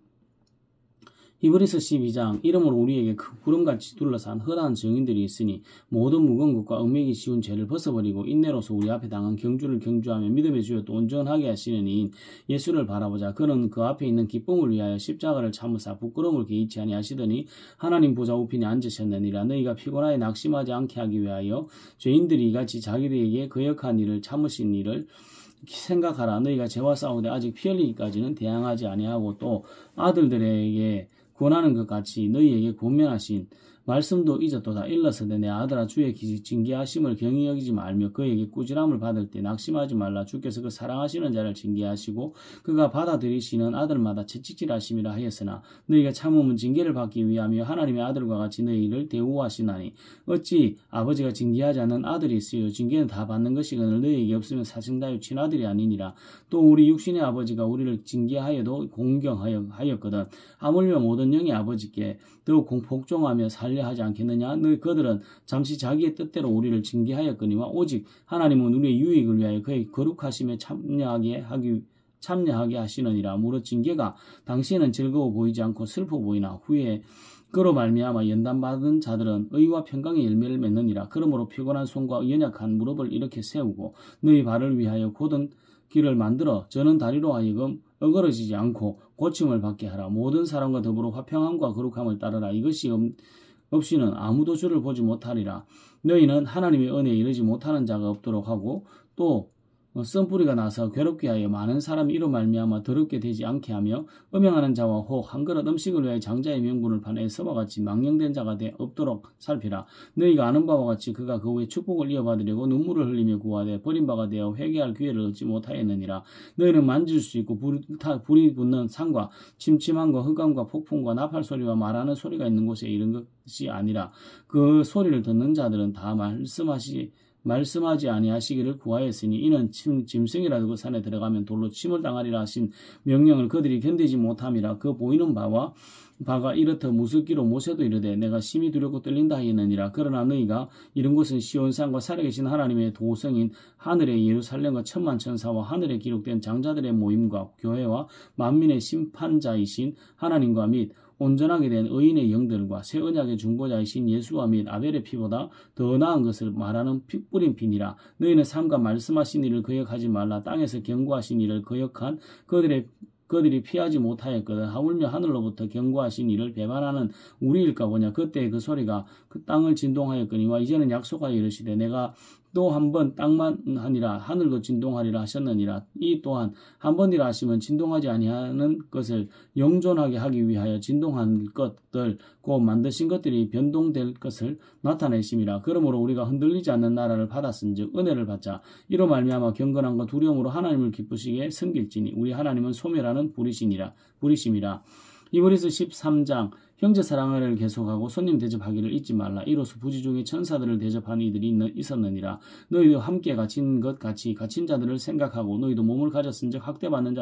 히브리서 12장 이러므로 우리에게 그 구름같이 둘러싼 허다한 증인들이 있으니 모든 무거운 것과 얽매기 쉬운 죄를 벗어버리고 인내로서 우리 앞에 당한 경주를 경주하며 믿음의 주여 또 온전하게 하시는 이인 예수를 바라보자. 그는 그 앞에 있는 기쁨을 위하여 십자가를 참으사 부끄러움을 개의치 아니하시더니 하나님 보좌 우편에 앉으셨느니라. 너희가 피곤하여 낙심하지 않게 하기 위하여 죄인들이 이같이 자기들에게 거역한 일을 참으신 일을 생각하라. 너희가 죄와 싸우되 아직 피 흘리기까지는 대항하지 아니하고 또 아들들에게 권하는 것 같이 너희에게 권면하신 말씀도 잊었도다. 일러서되 내 아들아 주의 징계하심을 경히 여기지 말며 그에게 꾸지람을 받을 때 낙심하지 말라. 주께서 그 사랑하시는 자를 징계하시고 그가 받아들이시는 아들마다 채찍질하심이라 하였으나 너희가 참으면 징계를 받기 위하며 하나님의 아들과 같이 너희를 대우하시나니 어찌 아버지가 징계하지 않는 아들이 있으요 징계는 다 받는 것이거늘 너희에게 없으면 사생다요 친아들이 아니니라. 또 우리 육신의 아버지가 우리를 징계하여도 공경하였거든. 하물며 모든 영의 아버지께 더욱 복종하며 살려 하지 않겠느냐? 너희 그들은 잠시 자기의 뜻대로 우리를 징계하였거니와 오직 하나님은 우리의 유익을 위하여 그의 거룩하심에 참여하게 하시느니라. 무릇 징계가 당시에는 즐거워 보이지 않고 슬퍼 보이나 후에 그로 말미암아 연단받은 자들은 의와 평강의 열매를 맺느니라. 그러므로 피곤한 손과 연약한 무릎을 이렇게 세우고 너희 발을 위하여 곧은 길을 만들어 저는 다리로 하여금 어그러지지 않고 고침을 받게 하라. 모든 사람과 더불어 화평함과 거룩함을 따르라. 이것이 없이는 아무도 주를 보지 못하리라. 너희는 하나님의 은혜에 이르지 못하는 자가 없도록 하고 또 쓴뿌리가 나서 괴롭게 하여 많은 사람이 이로 말미암아 더럽게 되지 않게 하며 음행하는 자와 혹 한 그릇 음식을 위하여 장자의 명분을 판 에서와 같이 망령된 자가 없도록 살피라. 너희가 아는 바와 같이 그가 그 후에 축복을 이어받으려고 눈물을 흘리며 구하되 버림바가 되어 회개할 기회를 얻지 못하였느니라. 너희는 만질 수 있고 불이 붙는 산과 침침함과 흑암과 폭풍과 나팔 소리와 말하는 소리가 있는 곳에 이른 것이 아니라 그 소리를 듣는 자들은 다 말씀하지 아니하시기를 구하였으니 이는 짐승이라도 그 산에 들어가면 돌로 침을 당하리라 하신 명령을 그들이 견디지 못함이라. 그 보이는 바가 이렇듯 무섭기로 모세도 이르되 내가 심히 두렵고 떨린다 하였느니라. 그러나 너희가 이런 곳은 시온산과 살아계신 하나님의 도성인 하늘의 예루살렘과 천만 천사와 하늘에 기록된 장자들의 모임과 교회와 만민의 심판자이신 하나님과 및 온전하게 된 의인의 영들과 새 언약의 중보자이신 예수와 및 아벨의 피보다 더 나은 것을 말하는 뿌린 피니라. 너희는 삼가 말씀하신 일을 거역하지 말라. 땅에서 경고하신 일을 거역한 그들이 피하지 못하였거든. 하물며 하늘로부터 경고하신 이를 배반하는 우리일까 보냐. 그때 그 소리가 그 땅을 진동하였거니와 이제는 약속하여 이르시되 내가 또 한 번 땅만 하니라 하늘도 진동하리라 하셨느니라. 이 또한 한 번이라 하시면 진동하지 아니하는 것을 영존하게 하기 위하여 진동한 것들 곧 만드신 것들이 변동될 것을 나타내심이라. 그러므로 우리가 흔들리지 않는 나라를 받았은즉 은혜를 받자. 이로 말미암아 경건함과 두려움으로 하나님을 기쁘시게 섬길지니 우리 하나님은 소멸하는 불이심이라. 히브리서 13장 형제 사랑을 계속하고 손님 대접하기를 잊지 말라. 이로써 부지 중에 천사들을 대접한 이들이 있었느니라. 너희도 함께 갇힌 것 같이 갇힌 자들을 생각하고 너희도 몸을 가졌은즉 학대받는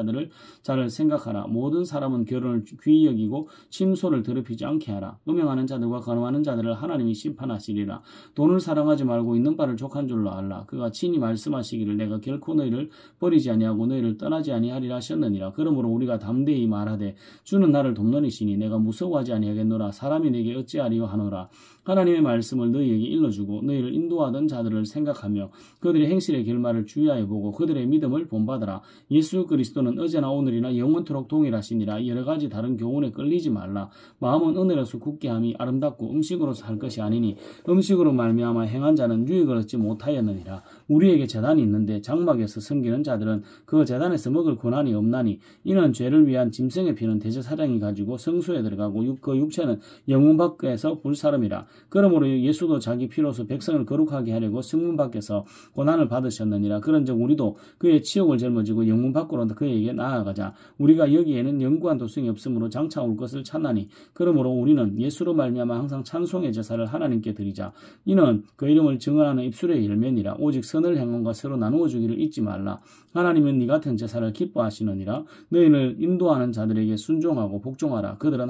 자를 생각하라. 모든 사람은 결혼을 귀히 여기고 침소를 더럽히지 않게 하라. 음행하는 자들과 간음하는 자들을 하나님이 심판하시리라. 돈을 사랑하지 말고 있는 바를 족한 줄로 알라. 그가 친히 말씀하시기를 내가 결코 너희를 버리지 아니하고 너희를 떠나지 아니하리라 하셨느니라. 그러므로 우리가 담대히 말하되 주는 나를 돕느니시니 내가 무서워하지 아니하겠노라. 사람이 내게 어찌하리요 하노라. 하나님의 말씀을 너희에게 일러주고 너희를 인도하던 자들을 생각하며 그들의 행실의 결말을 주의하여 보고 그들의 믿음을 본받으라. 예수 그리스도는 어제나 오늘이나 영원토록 동일하시니라. 여러가지 다른 교훈에 끌리지 말라. 마음은 은혜로서 굳게 함이 아름답고 음식으로서 할 것이 아니니 음식으로 말미암아 행한 자는 유익을 얻지 못하였느니라. 우리에게 제단이 있는데 장막에서 섬기는 자들은 그 제단에서 먹을 권한이 없나니 이는 죄를 위한 짐승의 피는 대제사장이 가지고 성소에 들어가고 그 육체는 영문 밖에서 불사름이라. 그러므로 예수도 자기 피로서 백성을 거룩하게 하려고 성문 밖에서 고난을 받으셨느니라. 그런즉 우리도 그의 치욕을 짊어지고 영문 밖으로 그에게 나아가자. 우리가 여기에는 영구한 도성이 없으므로 장차 올 것을 찾나니 그러므로 우리는 예수로 말미암아 항상 찬송의 제사를 하나님께 드리자. 이는 그 이름을 증언하는 입술의 열매니라. 오직 선을 행함과 서로 나누어 주기를 잊지 말라. 하나님은 네 같은 제사를 기뻐하시느니라. 너희를 인도하는 자들에게 순종하고 복종하라. 그들은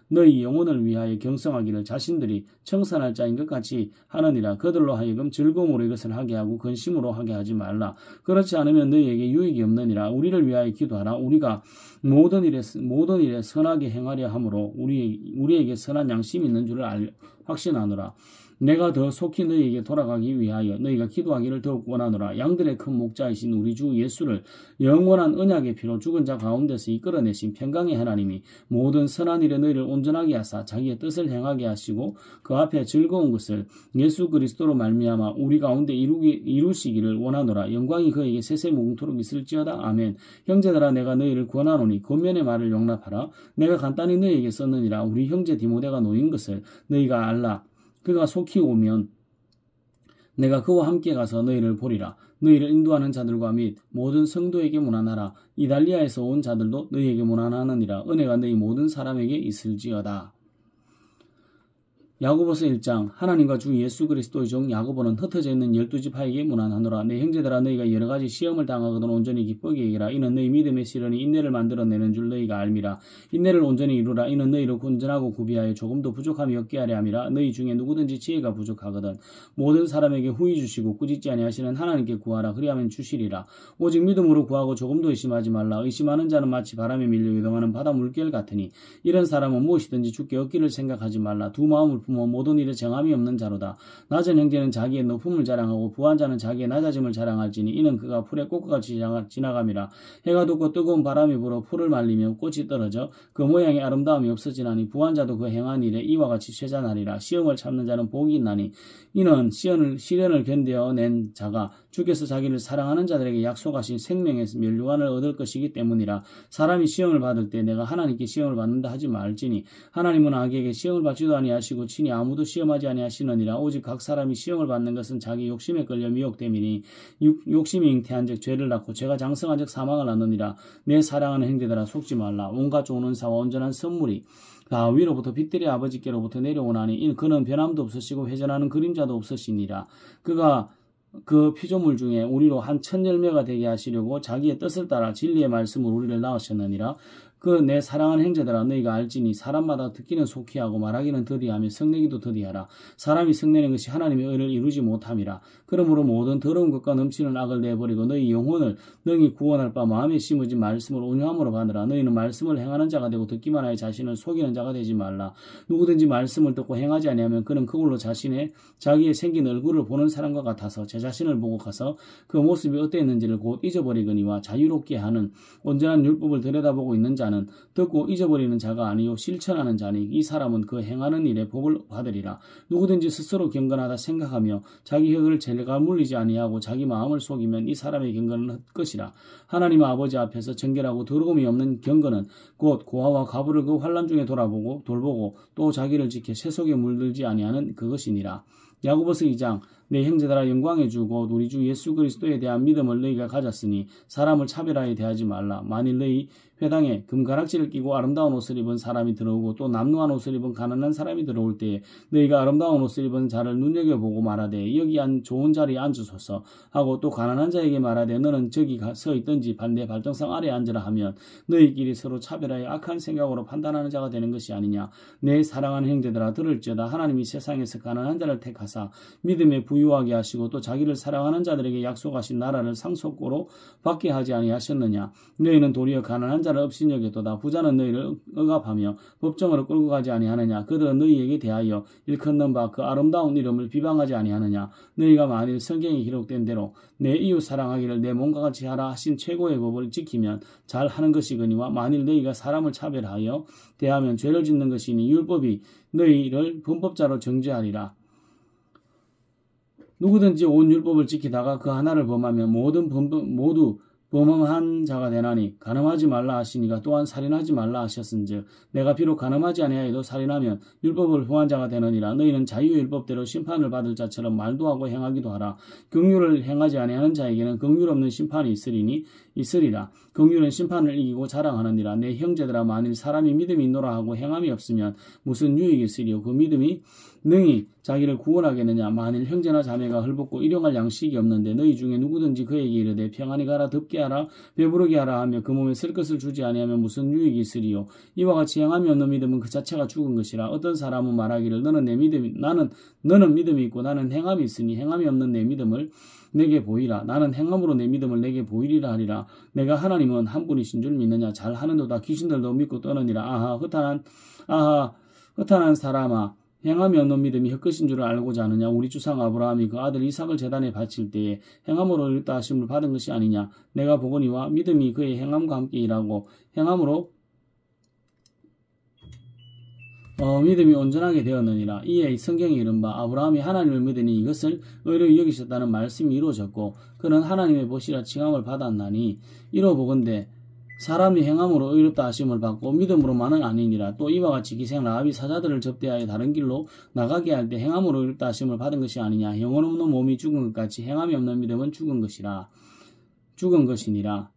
너희 영혼을 위하여 경성하기를 자신들이 청산할 자인 것 같이 하느니라. 그들로 하여금 즐거움으로 이것을 하게 하고 근심으로 하게 하지 말라. 그렇지 않으면 너희에게 유익이 없느니라. 우리를 위하여 기도하라. 우리가 모든 일에 선하게 행하려 하므로 우리에게 선한 양심이 있는 줄을 확신하노라. 내가 더 속히 너희에게 돌아가기 위하여 너희가 기도하기를 더욱 원하노라. 양들의 큰 목자이신 우리 주 예수를 영원한 언약의 피로 죽은 자 가운데서 이끌어내신 평강의 하나님이 모든 선한 일에 너희를 온전하게 하사 자기의 뜻을 행하게 하시고 그 앞에 즐거운 것을 예수 그리스도로 말미암아 우리 가운데 이루시기를 원하노라. 영광이 그에게 세세무궁토록 있을지어다. 아멘. 형제들아 내가 너희를 권하노니 권면의 말을 용납하라. 내가 간단히 너희에게 썼느니라. 우리 형제 디모데가 놓인 것을 너희가 알라. 그가 속히 오면 내가 그와 함께 가서 너희를 보리라. 너희를 인도하는 자들과 및 모든 성도에게 문안하라. 이달리아에서 온 자들도 너희에게 문안하느니라. 은혜가 너희 모든 사람에게 있을지어다. 야고보서 1장. 하나님과 주 예수 그리스도의 종 야고보는 흩어져 있는 12지파에게 문안하노라. 내 형제들아 너희가 여러가지 시험을 당하거든 온전히 기쁘게 여기라. 이는 너희 믿음의 시련이 인내를 만들어내는 줄 너희가 알미라. 인내를 온전히 이루라. 이는 너희를 온전하고 구비하여 조금도 부족함이 없게 하려 함이라. 너희 중에 누구든지 지혜가 부족하거든 모든 사람에게 후히 주시고 꾸짖지 아니하시는 하나님께 구하라. 그리하면 주시리라. 오직 믿음으로 구하고 조금도 의심하지 말라. 의심하는 자는 마치 바람에 밀려 요동하는 바다 물결 같으니 이런 사람은 무엇이든지 주께 얻기를 생각하지 말라. 두 마음을 품어 모든 일에 정함이 없는 자로다. 낮은 형제는 자기의 높음을 자랑하고 부한 자는 자기의 낮아짐을 자랑할지니 이는 그가 풀의 꽃과 같이 지나감이라. 해가 돋고 뜨거운 바람이 불어 풀을 말리며 꽃이 떨어져 그 모양의 아름다움이 없어지나니 부한 자도 그 행한 일에 이와 같이 쇠잔하리라. 시험을 참는 자는 복이 있나니 이는 시련을 견뎌 낸 자가 주께서 자기를 사랑하는 자들에게 약속하신 생명에서 멸류관을 얻을 것이기 때문이라. 사람이 시험을 받을 때 내가 하나님께 시험을 받는다 하지 말지니 하나님은 악에게 시험을 받지도 아니하시고 친히 아무도 시험하지 아니하시느니라. 오직 각 사람이 시험을 받는 것은 자기 욕심에 끌려 미혹됨이니 욕심이 잉태한즉 죄를 낳고 죄가 장성한즉 사망을 낳느니라. 내 사랑하는 형제들아 속지 말라. 온갖 좋은 은사와 온전한 선물이 다 위로부터 빛들의 아버지께로부터 내려오나니 그는 변함도 없으시고 회전하는 그림자도 없으시니라. 그가 그 피조물 중에 우리로 한 천 열매가 되게 하시려고 자기의 뜻을 따라 진리의 말씀을 우리를 낳으셨느니라. 그 내 사랑하는 형제들아 너희가 알지니 사람마다 듣기는 속히 하고 말하기는 더디하며 성내기도 더디하라. 사람이 성내는 것이 하나님의 의를 이루지 못함이라. 그러므로 모든 더러운 것과 넘치는 악을 내버리고 너희 영혼을 능히 구원할 바 마음에 심어진 말씀을 온유함으로 받으라. 너희는 말씀을 행하는 자가 되고 듣기만 하여 자신을 속이는 자가 되지 말라. 누구든지 말씀을 듣고 행하지 아니하면 그는 그걸로 자기의 생긴 얼굴을 보는 사람과 같아서 제 자신을 보고 가서 그 모습이 어땠는지를 곧 잊어버리거니와 자유롭게 하는 온전한 율법을 들여다보고 있는 자는 듣고 잊어버리는 자가 아니요 실천하는 자니 이 사람은 그 행하는 일에 복을 받으리라. 누구든지 스스로 경건하다 생각하며 자기 혀를 죄가 물리지 아니하고 자기 마음을 속이면 이 사람의 경건은 헛것이라. 하나님 아버지 앞에서 정결하고 더러움이 없는 경건은 곧 고아와 과부를 그 환난 중에 돌보고 또 자기를 지켜 세속에 물들지 아니하는 그것이니라. 야고보서 2장 내 형제들아 영광의 주 곧 우리 주 예수 그리스도에 대한 믿음을 너희가 가졌으니 사람을 차별하여 대하지 말라. 만일 너희 회당에 금가락지를 끼고 아름다운 옷을 입은 사람이 들어오고 또 남루한 옷을 입은 가난한 사람이 들어올 때에 너희가 아름다운 옷을 입은 자를 눈여겨보고 말하되 여기 좋은 자리에 앉으소서 하고 또 가난한 자에게 말하되 너는 저기 서 있든지 내 발등상 아래에 앉으라 하면 너희끼리 서로 차별하여 악한 생각으로 판단하는 자가 되는 것이 아니냐. 내 사랑하는 형제들아 들을지어다. 하나님이 세상에서 가난한 자를 택하사 믿음에 부유하게 하시고 또 자기를 사랑하는 자들에게 약속하신 나라를 상속으로 받게 하지 아니하셨느냐. 너희는 도리어 가난한 자를 업신여겼도다. 부자는 너희를 억압하며 법정으로 끌고 가지 아니하느냐. 그들은 너희에게 대하여 일컫는 바 그 아름다운 이름을 비방하지 아니하느냐. 너희가 만일 성경에 기록된 대로 내 이웃 사랑하기를 내 몸과 같이 하라 하신 최고의 법을 지키면 잘 하는 것이거니와 만일 너희가 사람을 차별하여 대하면 죄를 짓는 것이니 율법이 너희를 범법자로 정죄하리라. 누구든지 온 율법을 지키다가 그 하나를 범하면 모두 범응한 자가 되나니 간음하지 말라 하시니가 또한 살인하지 말라 하셨은즉 내가 비록 간음하지 아니하여도 살인하면 율법을 범한 자가 되느니라. 너희는 자유의 율법대로 심판을 받을 자처럼 말도 하고 행하기도 하라. 긍휼을 행하지 아니하는 자에게는 긍휼 없는 심판이 있으리라. 긍휼은 심판을 이기고 자랑하느니라. 내 형제들아 만일 사람이 믿음이 있노라 하고 행함이 없으면 무슨 유익이 있으리요. 그 믿음이 능히 자기를 구원하겠느냐. 만일 형제나 자매가 헐벗고 일용할 양식이 없는데 너희 중에 누구든지 그에게 이르되 평안히 가라 덥게 하라 배부르게 하라 하며 그 몸에 쓸 것을 주지 아니하면 무슨 유익이 있으리요. 이와 같이 행함이 없는 믿음은 그 자체가 죽은 것이라. 어떤 사람은 말하기를 너는 믿음이 있고 나는 행함이 있으니 행함이 없는 내 믿음을 내게 보이라. 나는 행함으로 내 믿음을 내게 보이리라 하리라. 내가 하나님은 한 분이신 줄 믿느냐. 잘하는도다. 귀신들도 믿고 떠느니라. 아하 흩어난 사람아 행함이 없는 믿음이 헛것인 줄을 알고자 하느냐. 우리 주상 아브라함이 그 아들 이삭을 제단에 바칠 때에 행함으로 이뤘다 하심을 받은 것이 아니냐. 내가 보거니와 믿음이 그의 행함과 함께 일하고 행함으로 믿음이 온전하게 되었느니라. 이에 성경에 이른바 아브라함이 하나님을 믿으니 이것을 의로 여기셨다는 말씀이 이루어졌고 그는 하나님의 보시라 칭함을 받았나니 이로보건대 사람이 행함으로 의롭다 하심을 받고 믿음으로만은 아니니라. 또 이와 같이 기생 라합이 사자들을 접대하여 다른 길로 나가게 할 때 행함으로 의롭다 하심을 받은 것이 아니냐. 영혼 없는 몸이 죽은 것 같이 행함이 없는 믿음은 죽은 것이니라.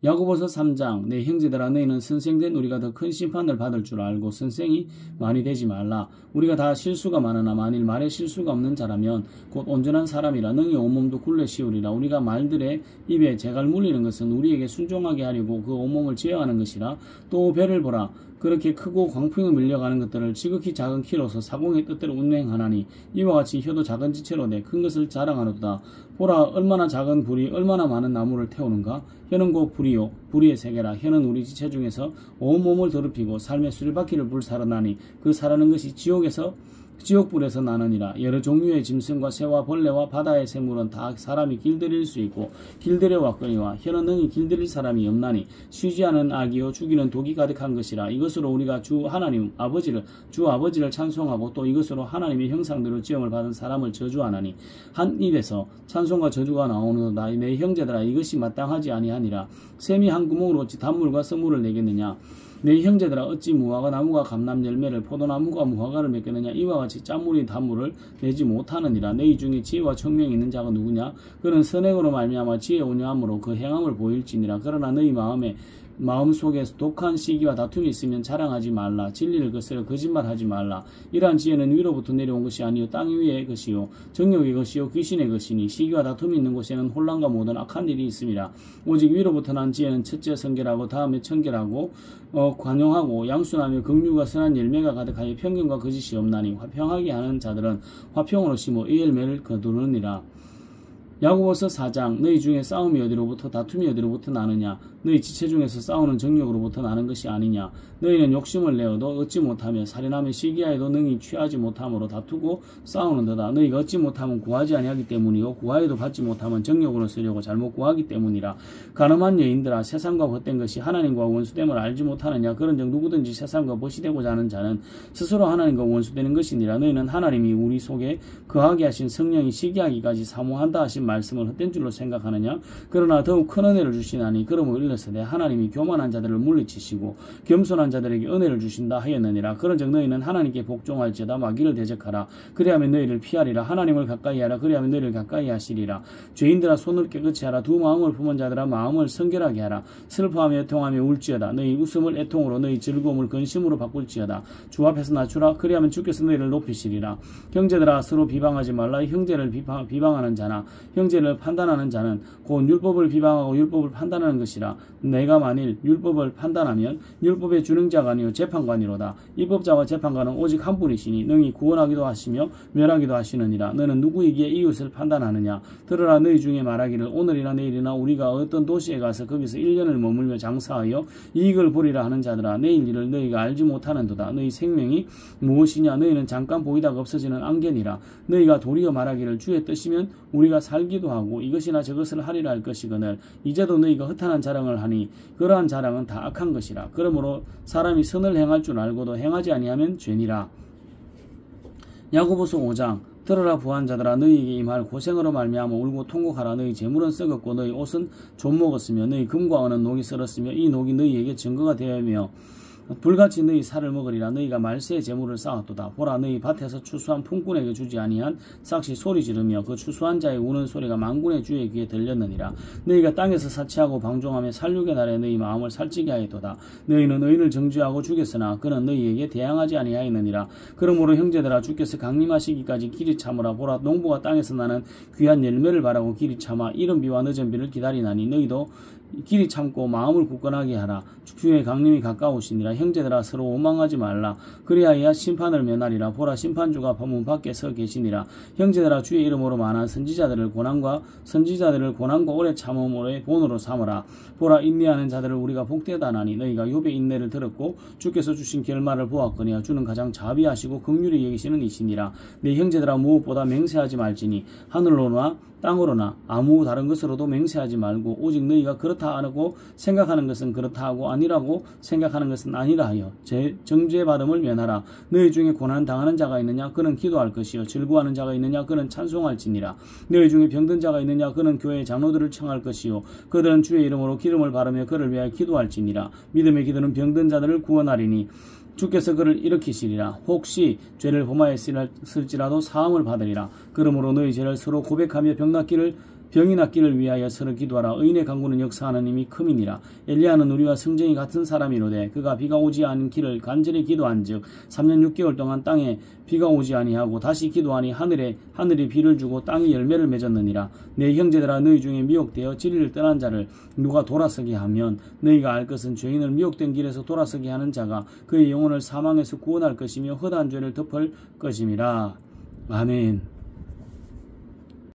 야고보서 3장 내 형제들아 너희는 선생된 우리가 더 큰 심판을 받을 줄 알고 선생이 많이 되지 말라. 우리가 다 실수가 많으나 만일 말에 실수가 없는 자라면 곧 온전한 사람이라 능히 온몸도 굴레 씌우리라. 우리가 말들의 입에 재갈 물리는 것은 우리에게 순종하게 하려고 그 온몸을 제어하는 것이라. 또 배를 보라. 그렇게 크고 광풍에 밀려가는 것들을 지극히 작은 키로서 사공의 뜻대로 운행하나니 이와 같이 혀도 작은 지체로 내 큰 것을 자랑하노도다. 보라 얼마나 작은 불이 얼마나 많은 나무를 태우는가. 혀는 곧 불이요 불의의 세계라. 혀는 우리 지체 중에서 온몸을 더럽히고 삶의 수레바퀴를 불사르나니 그 사르는 것이 지옥에서 지옥불에서 나느니라. 여러 종류의 짐승과 새와 벌레와 바다의 생물은 다 사람이 길들일 수 있고 길들여 왔거니와 혀는 능히 길들일 사람이 없나니 쉬지 않은 악이요 죽이는 독이 가득한 것이라. 이것으로 우리가 주 아버지를 찬송하고 또 이것으로 하나님의 형상대로 지음을 받은 사람을 저주하나니 한 입에서 찬송과 저주가 나오는도다. 내 형제들아 이것이 마땅하지 아니하니라. 샘이 한 구멍으로 어찌 단물과 선물을 내겠느냐. 내 형제들아 어찌 무화과 나무가 감람 열매를 포도나무가 무화과를 맺겠느냐. 이와 같이 짠물이 단물을 내지 못하느니라. 너희 중에 지혜와 청명이 있는 자가 누구냐. 그는 선행으로 말미암아 지혜 온유함으로 그 행함을 보일지니라. 그러나 너희 마음속에 독한 시기와 다툼이 있으면 자랑하지 말라. 진리를 거스려 거짓말하지 말라. 이러한 지혜는 위로부터 내려온 것이 아니요 땅 위의 것이요 정욕의 것이요 귀신의 것이니 시기와 다툼이 있는 곳에는 혼란과 모든 악한 일이 있습니다. 오직 위로부터 난 지혜는 첫째 성결하고 다음에 청결하고 관용하고 양순하며 긍휼과 선한 열매가 가득하여 편견과 거짓이 없나니 화평하게 하는 자들은 화평으로 심어 이 열매를 거두느니라. 야고보서 4장. 너희 중에 싸움이 어디로부터 다툼이 어디로부터 나느냐. 너희 지체 중에서 싸우는 정욕으로부터 나는 것이 아니냐. 너희는 욕심을 내어도 얻지 못하며 살인하며 시기하여도 능히 취하지 못함으로 다투고 싸우는도다. 너희가 얻지 못하면 구하지 아니하기 때문이요 구하여도 받지 못하면 정욕으로 쓰려고 잘못 구하기 때문이라. 가늠한 여인들아 세상과 헛된 것이 하나님과 원수됨을 알지 못하느냐. 그런즉 누구든지 세상과 벗이되고자 하는 자는 스스로 하나님과 원수되는 것이니라. 너희는 하나님이 우리 속에 거하게 하신 성령이 시기하기까지 사모한다 하신 말씀을 헛된 줄로 생각하느냐. 그러나 더욱 큰 은혜를 주시나니 그러므로 일렀으되 하나님이 교만한 자들을 물리치시고 겸손한 자들에게 은혜를 주신다 하였느니라. 그런즉 너희는 하나님께 복종할지어다 마귀를 대적하라. 그리하면 너희를 피하리라. 하나님을 가까이 하라. 그리하면 너희를 가까이 하시리라. 죄인들아 손을 깨끗이 하라. 두 마음을 품은 자들아 마음을 성결하게 하라. 슬퍼하며 애통하며 울지어다. 너희 웃음을 애통으로 너희 즐거움을 근심으로 바꿀지어다. 주 앞에서 낮추라. 그리하면 주께서 너희를 높이시리라. 형제들아 서로 비방하지 말라. 형제를 비방하는 자나 형제를 판단하는 자는 곧 율법을 비방하고 율법을 판단하는 것이라. 내가 만일 율법을 판단하면 율법의 준행자가 아니요 재판관이로다. 입법자와 재판관은 오직 한 분이시니 능히 구원하기도 하시며 멸하기도 하시느니라. 너는 누구이기에 이웃을 판단하느냐. 들으라. 너희 중에 말하기를 오늘이나 내일이나 우리가 어떤 도시에 가서 거기서 1년을 머물며 장사하여 이익을 보리라 하는 자들아 내일 일을 너희가 알지 못하는도다. 너희 생명이 무엇이냐. 너희는 잠깐 보이다가 없어지는 안개니라. 너희가 도리어 말하기를 주의 뜻이면 우리가 살기도 하고 이것이나 저것을 하리라 할 것이거늘 이제도 너희가 허탄한 자랑을 하니 그러한 자랑은 다 악한 것이라. 그러므로 사람이 선을 행할 줄 알고도 행하지 아니하면 죄니라. 야고보서 5장. 들으라 부한 자들아 너희에게 임할 고생으로 말미암아 울고 통곡하라. 너희 재물은 썩었고 너희 옷은 좀 먹었으며 너희 금과 은은 녹이 썰었으며 이 녹이 너희에게 증거가 되어며 불같이 너희 살을 먹으리라. 너희가 말세의 재물을 쌓았도다. 보라 너희 밭에서 추수한 품꾼에게 주지 아니한 삭시 소리 지르며 그 추수한 자의 우는 소리가 만군의 주의 귀에 들렸느니라. 너희가 땅에서 사치하고 방종하며 살육의 날에 너희 마음을 살찌게 하였도다. 너희는 의인을 정죄하고 죽였으나 그는 너희에게 대항하지 아니하였느니라. 그러므로 형제들아 주께서 강림하시기까지 길이 참으라. 보라 농부가 땅에서 나는 귀한 열매를 바라고 길이 참아 이른 비와 늦은 비를 기다리나니 너희도 길이 참고 마음을 굳건하게 하라. 주의 강림이 가까우시니라. 형제들아 서로 원망하지 말라. 그리하여 심판을 면하리라. 보라 심판주가 문 밖에 서 계시니라. 형제들아 주의 이름으로 만한 선지자들을 고난과 오래 참음으로 본으로 삼으라. 보라 인내하는 자들을 우리가 복되다나니 너희가 욥의 인내를 들었고 주께서 주신 결말을 보았거니와 주는 가장 자비하시고 긍휼히 여기시는 이시니라. 내 형제들아 무엇보다 맹세하지 말지니 하늘로나 땅으로나 아무 다른 것으로도 맹세하지 말고 오직 너희가 그렇다 하고 생각하는 것은 그렇다 하고 아니라고 생각하는 것은 아니라 하여 정죄받음을 면하라. 너희 중에 고난 당하는 자가 있느냐 그는 기도할 것이요 즐거워하는 자가 있느냐 그는 찬송할지니라. 너희 중에 병든 자가 있느냐 그는 교회의 장로들을 청할 것이요 그들은 주의 이름으로 기름을 바르며 그를 위하여 기도할지니라. 믿음의 기도는 병든 자들을 구원하리니 주께서 그를 일으키시리라. 혹시 죄를 범하였을지라도 사함을 받으리라. 그러므로 너희 죄를 서로 고백하며 병이 낫기를 위하여 서로 기도하라. 의인의 강구는 역사하는 힘이 큼이니라. 엘리야는 우리와 성정이 같은 사람이로되 그가 비가 오지 않은 길을 간절히 기도한즉 3년 6개월 동안 땅에 비가 오지 아니하고 다시 기도하니 하늘이 비를 주고 땅이 열매를 맺었느니라. 내 형제들아 너희 중에 미혹되어 진리를 떠난 자를 누가 돌아서게 하면 너희가 알 것은 죄인을 미혹된 길에서 돌아서게 하는 자가 그의 영혼을 사망에서 구원할 것이며 허다한 죄를 덮을 것임이라. 아멘.